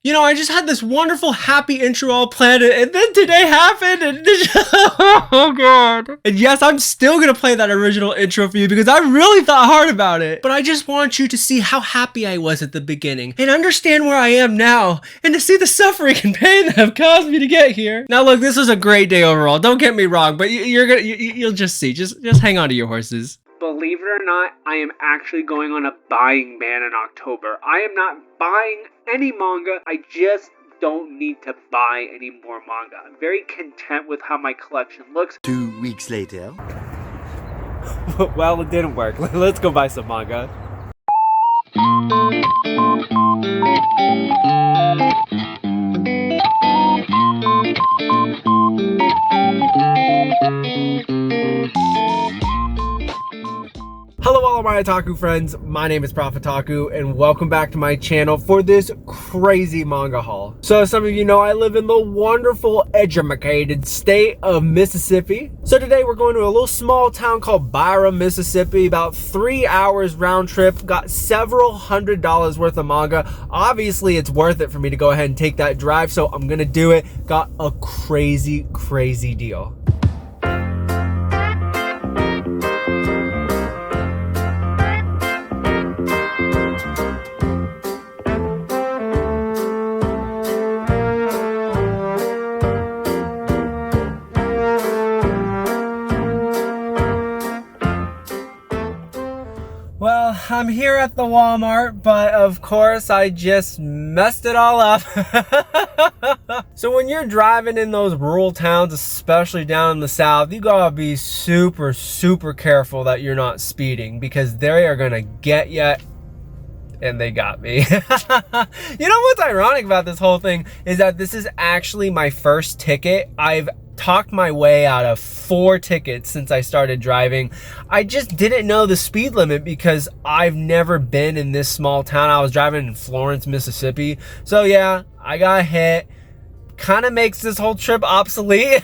You know, I just had this wonderful happy intro all planned, and then today happened, and oh god. And yes, I'm still gonna play that original intro for you because I really thought hard about it. But I just want you to see how happy I was at the beginning and understand where I am now and to see the suffering and pain that have caused me to get here. Now look, this was a great day overall. Don't get me wrong, but you'll just see. Just hang on to your horses. Believe it or not, I am actually going on a buying ban in October. I am not buying any manga. I just don't need to buy any more manga. I'm very content with how my collection looks. 2 weeks later. Well, it didn't work. Let's go buy some manga. Hello all of my otaku friends, my name is Profitaku and welcome back to my channel for this crazy manga haul. So as some of you know, I live in the wonderful educated state of Mississippi. So today we're going to a little small town called Byram, Mississippi, about 3 hours round trip, got several $100s worth of manga. Obviously it's worth it for me to go ahead and take that drive, so I'm gonna do it. Got a crazy deal. Well, I'm here at the Walmart, but of course I just messed it all up. So when you're driving in those rural towns, especially down in the South, you gotta be super careful that you're not speeding because they are gonna get you. And they got me. You know what's ironic about this whole thing is that this is actually my first ticket. I've talked my way out of 4 tickets since I started driving. I just didn't know the speed limit because I've never been in this small town. I was driving in Florence, Mississippi. So yeah, I got hit. Kind of makes this whole trip obsolete.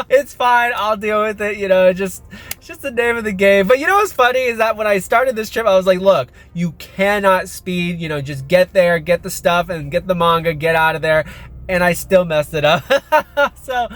It's fine, I'll deal with it, you know, it's just the name of the game. But you know what's funny is that when I started this trip, I was like, look, you cannot speed, you know, just get there, get the stuff and get the manga, get out of there. And I still messed it up. So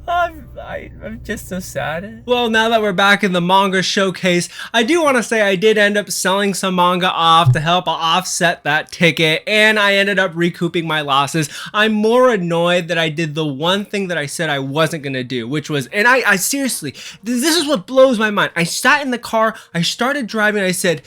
I'm just so sad. Well, now that we're back in the manga showcase, I do want to say I did end up selling some manga off to help offset that ticket, and I ended up recouping my losses. I'm more annoyed that I did the one thing that I said I wasn't going to do, which was, and I seriously, this is what blows my mind. I sat in the car, I started driving, I said,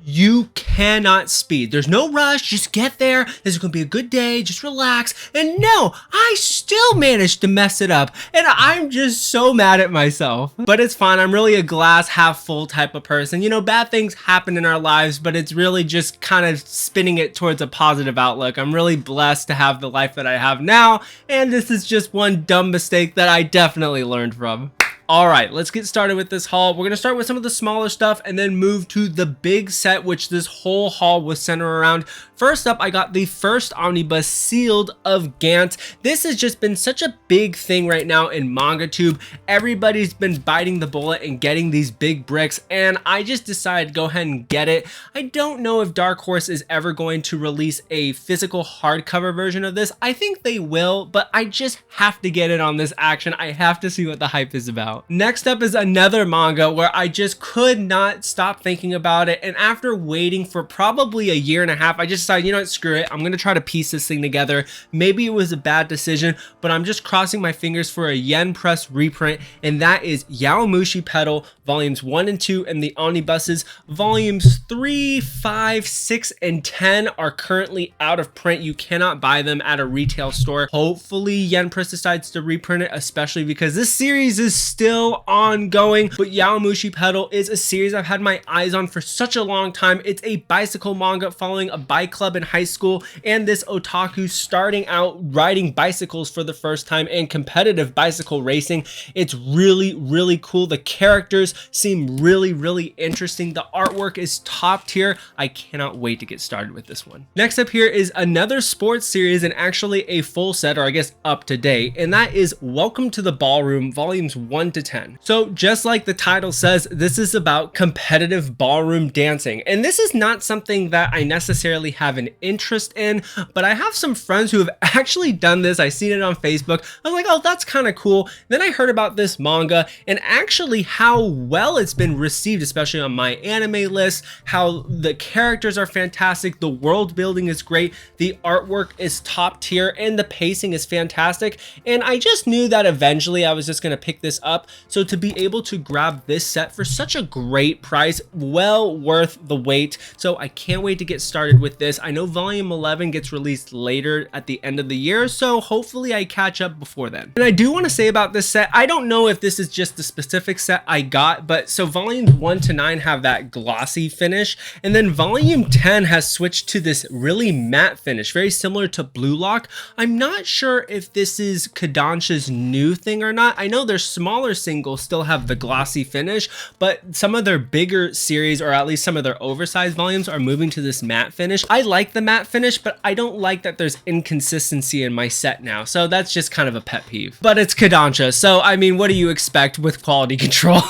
you cannot speed. There's no rush. Just get there. This is going to be a good day. Just relax. And no, I still managed to mess it up. And I'm just so mad at myself. But it's fine. I'm really a glass half full type of person. You know, bad things happen in our lives, but it's really just kind of spinning it towards a positive outlook. I'm really blessed to have the life that I have now. And this is just one dumb mistake that I definitely learned from. All right, let's get started with this haul. We're going to start with some of the smaller stuff and then move to the big set, which this whole haul was centered around. First up, I got the first omnibus sealed of Gantz. This has just been such a big thing right now in MangaTube. Everybody's been biting the bullet and getting these big bricks, and I just decided to go ahead and get it. I don't know if Dark Horse is ever going to release a physical hardcover version of this. I think they will, but I just have to get it on this action. I have to see what the hype is about. Next up is another manga where I just could not stop thinking about it, and after waiting for probably a year and a half, I just decided, you know what, screw it. I'm gonna try to piece this thing together. Maybe it was a bad decision, but I'm just crossing my fingers for a yen press reprint, and that is Yaomushi Pedal volumes 1 and 2, and the omnibuses volumes 3, 5, 6, and 10 are currently out of print. You cannot buy them at a retail store. Hopefully yen press decides to reprint it, especially because this series is still ongoing. But Yaomushi Pedal is a series I've had my eyes on for such a long time. It's a bicycle manga following a bike club in high school and this otaku starting out riding bicycles for the first time and competitive bicycle racing. It's really cool. The characters seem really interesting. The artwork is top tier. I cannot wait to get started with this one. Next up here is another sports series, and actually a full set, or I guess up to date, and that is Welcome to the Ballroom volumes 1, to 10. So just like the title says, this is about competitive ballroom dancing. And this is not something that I necessarily have an interest in, but I have some friends who have actually done this. I seen it on Facebook. I was like, oh, that's kind of cool. Then I heard about this manga and actually how well it's been received, especially on my anime list, how the characters are fantastic, the world building is great, the artwork is top tier, and the pacing is fantastic. And I just knew that eventually I was just going to pick this up. So to be able to grab this set for such a great price, well worth the wait. So I can't wait to get started with this. I know volume 11 gets released later at the end of the year, so hopefully I catch up before then. And I do want to say about this set, I don't know if this is just the specific set I got, but so volumes 1 to 9 have that glossy finish, and then volume 10 has switched to this really matte finish, very similar to Blue Lock. I'm not sure if this is Kodansha's new thing or not. I know their smaller singles still have the glossy finish, but some of their bigger series, or at least some of their oversized volumes, are moving to this matte finish. I like the matte finish, but I don't like that there's inconsistency in my set now. So that's just kind of a pet peeve. But it's Kodansha, so I mean, what do you expect with quality control?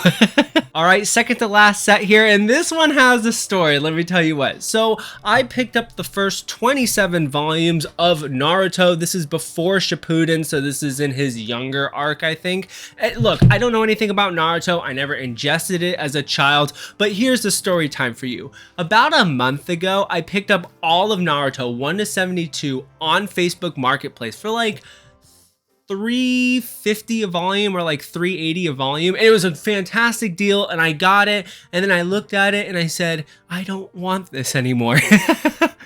All right, second to last set here, and this one has a story, let me tell you what. So I picked up the first 27 volumes of Naruto. This is before Shippuden, so this is in his younger arc, I think. Look, I don't know anything about Naruto. I never ingested it as a child, but here's the story time for you. About a month ago, I picked up all of Naruto 1 to 72 on Facebook Marketplace for like $350 a volume or like $380 a volume, and it was a fantastic deal, and I got it, and then I looked at it and I said, I don't want this anymore.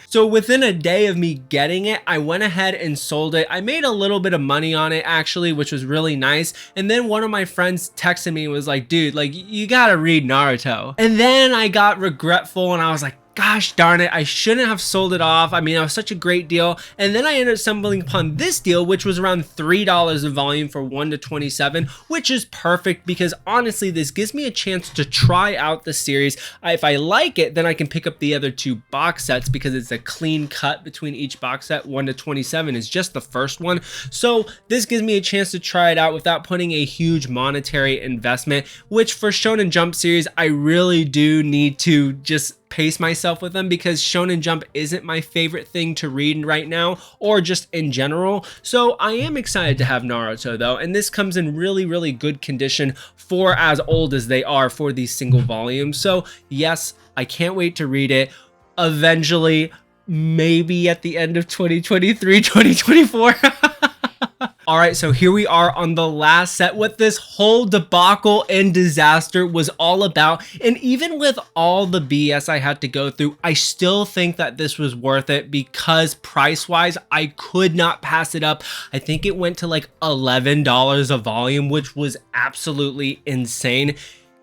So within a day of me getting it, I went ahead and sold it. I made a little bit of money on it actually, which was really nice. And then one of my friends texted me and was like, dude, like you gotta read Naruto. And then I got regretful and I was like, gosh darn it, I shouldn't have sold it off. I mean, it was such a great deal. And then I ended up stumbling upon this deal, which was around $3 a volume for 1 to 27, which is perfect because honestly, this gives me a chance to try out the series. If I like it, then I can pick up the other 2 box sets because it's a clean cut between each box set. 1 to 27 is just the first one. So this gives me a chance to try it out without putting a huge monetary investment, which for Shonen Jump series, I really do need to just pace myself with them because Shonen Jump isn't my favorite thing to read right now, or just in general. So I am excited to have Naruto though, and this comes in really, really good condition for as old as they are for these single volumes. So yes, I can't wait to read it eventually, maybe at the end of 2023, 2024. All right, so here we are on the last set, what this whole debacle and disaster was all about. And even with all the BS I had to go through, I still think that this was worth it because price-wise, I could not pass it up. I think it went to like $11 a volume, which was absolutely insane.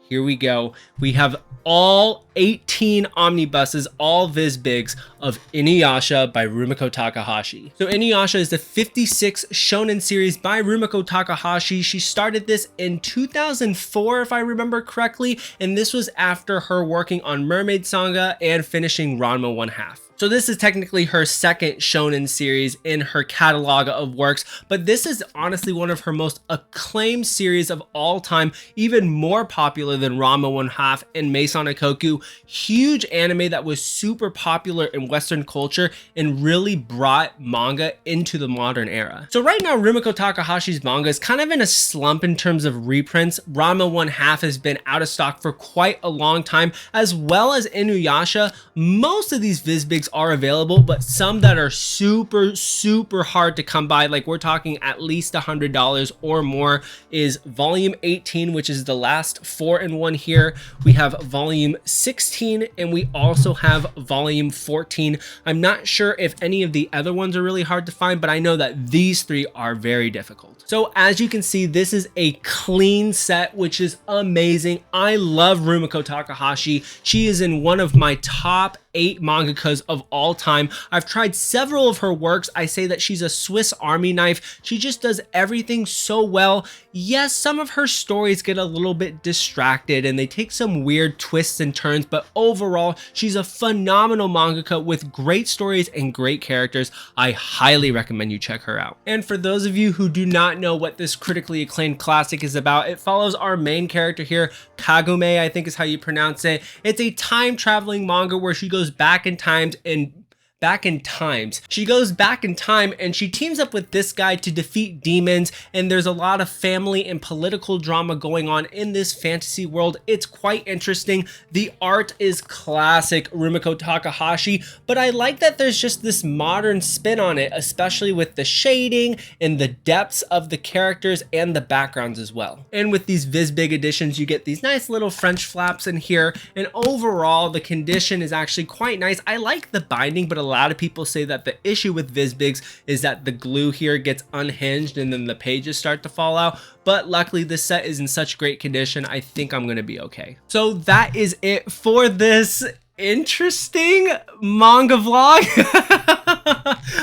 Here we go. We have all 18 omnibuses, all Vizbigs of Inuyasha by Rumiko Takahashi. So Inuyasha is the 56th shonen series by Rumiko Takahashi. She started this in 2004, if I remember correctly, and this was after her working on Mermaid Saga and finishing Ranma 1/2. So this is technically her second shonen series in her catalog of works, but this is honestly one of her most acclaimed series of all time, even more popular than Ranma 1/2 and Meison Ikoku. Huge anime that was super popular in Western culture and really brought manga into the modern era. So right now, Rumiko Takahashi's manga is kind of in a slump in terms of reprints. Ranma 1/2 has been out of stock for quite a long time, as well as Inuyasha. Most of these Vizbigs are available, but some that are super hard to come by, like we're talking at least $100 or more, is volume 18, which is the last 4-in-1 here. We have volume 16 and we also have volume 14. I'm not sure if any of the other ones are really hard to find, but I know that these 3 are very difficult. So as you can see, this is a clean set, which is amazing. I love Rumiko Takahashi. She is in one of my top 8 mangakas of all time. I've tried several of her works. I say that she's a Swiss Army knife. She just does everything so well. Yes, some of her stories get a little bit distracted and they take some weird twists and turns concerns, but overall, she's a phenomenal mangaka with great stories and great characters. I highly recommend you check her out. And for those of you who do not know what this critically acclaimed classic is about, it follows our main character here, Kagume, I think is how you pronounce it. It's a time traveling manga where she goes back in time She goes back in time and she teams up with this guy to defeat demons, and there's a lot of family and political drama going on in this fantasy world. It's quite interesting. The art is classic Rumiko Takahashi, but I like that there's just this modern spin on it, especially with the shading and the depths of the characters and the backgrounds as well. And with these Visbig editions, you get these nice little French flaps in here, and overall the condition is actually quite nice. I like the binding, but a lot of people say that the issue with Visbigs is that the glue here gets unhinged and then the pages start to fall out. But luckily this set is in such great condition, I think I'm gonna be okay. So that is it for this interesting manga vlog.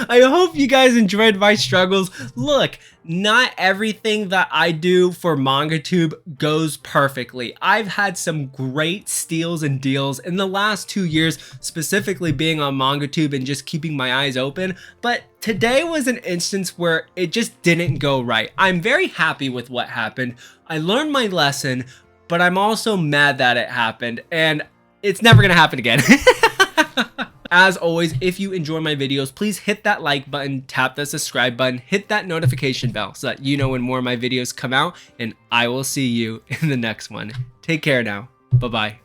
I hope you guys enjoyed my struggles. Look, not everything that I do for MangaTube goes perfectly. I've had some great steals and deals in the last 2 years, specifically being on MangaTube and just keeping my eyes open, but today was an instance where it just didn't go right. I'm very happy with what happened. I learned my lesson, but I'm also mad that it happened, and it's never gonna happen again. As always, if you enjoy my videos, please hit that like button, tap that subscribe button, hit that notification bell so that you know when more of my videos come out, and I will see you in the next one. Take care now. Bye-bye.